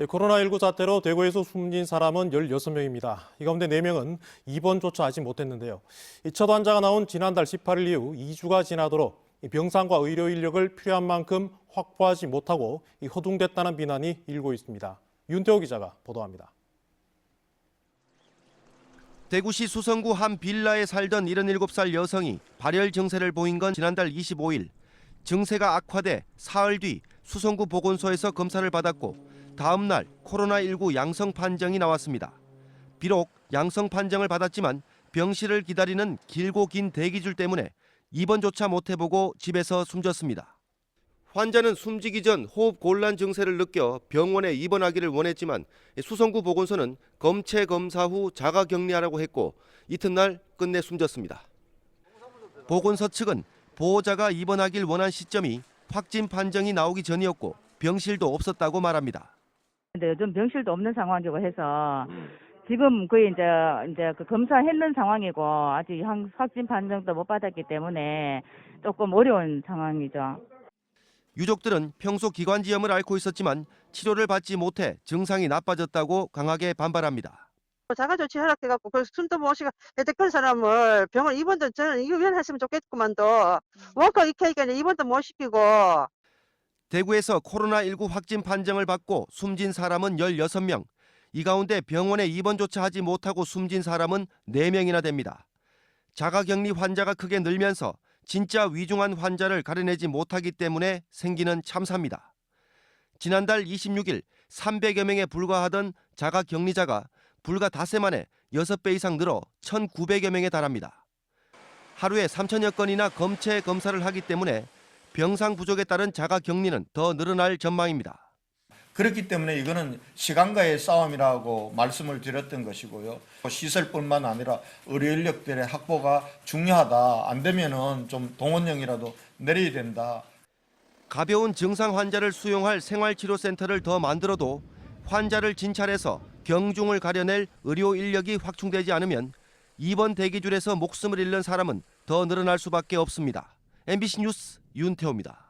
코로나19 사태로 대구에서 숨진 사람은 16명입니다. 이 가운데 4명은 입원조차 하지 못했는데요. 첫 환자가 나온 지난달 18일 이후 2주가 지나도록 병상과 의료 인력을 필요한 만큼 확보하지 못하고 허둥댔다는 비난이 일고 있습니다. 윤태호 기자가 보도합니다. 대구시 수성구 한 빌라에 살던 77살 여성이 발열 증세를 보인 건 지난달 25일. 증세가 악화돼 사흘 뒤 수성구 보건소에서 검사를 받았고 다음 날 코로나19 양성 판정이 나왔습니다. 비록 양성 판정을 받았지만 병실을 기다리는 길고 긴 대기줄 때문에 입원조차 못 해보고 집에서 숨졌습니다. 환자는 숨지기 전 호흡 곤란 증세를 느껴 병원에 입원하기를 원했지만 수성구 보건소는 검체 검사 후 자가 격리하라고 했고 이튿날 끝내 숨졌습니다. 보건소 측은 보호자가 입원하길 원한 시점이 확진 판정이 나오기 전이었고 병실도 없었다고 말합니다. 근데 요즘 병실도 없는 상황이고 해서 지금 거의 이제 그 검사했는 상황이고 아직 확진 판정도 못 받았기 때문에 조금 어려운 상황이죠. 유족들은 평소 기관지염을 앓고 있었지만 치료를 받지 못해 증상이 나빠졌다고 강하게 반발합니다. 자가조치 허락해갖고 그 숨도 못 쉬고 큰 사람을 병원 입원도 저는 유연했으면 좋겠구만도 워커 이케이크는 입원도 못 시키고. 대구에서 코로나19 확진 판정을 받고 숨진 사람은 16명. 이 가운데 병원에 입원조차 하지 못하고 숨진 사람은 4명이나 됩니다. 자가격리 환자가 크게 늘면서 진짜 위중한 환자를 가려내지 못하기 때문에 생기는 참사입니다. 지난달 26일 300여 명에 불과하던 자가격리자가 불과 닷새 만에 6배 이상 늘어 1,900여 명에 달합니다. 하루에 3천여 건이나 검체 검사를 하기 때문에 병상 부족에 따른 자가격리는 더 늘어날 전망입니다. 그렇기 때문에 이거는 시간과의 싸움이라고 말씀을 드렸던 것이고요. 시설뿐만 아니라 의료 인력들의 확보가 중요하다. 안 되면은 좀 동원령이라도 내려야 된다. 가벼운 증상 환자를 수용할 생활치료센터를 더 만들어도 환자를 진찰해서 경중을 가려낼 의료 인력이 확충되지 않으면 입원 대기줄에서 목숨을 잃는 사람은 더 늘어날 수밖에 없습니다. MBC 뉴스 윤태호입니다.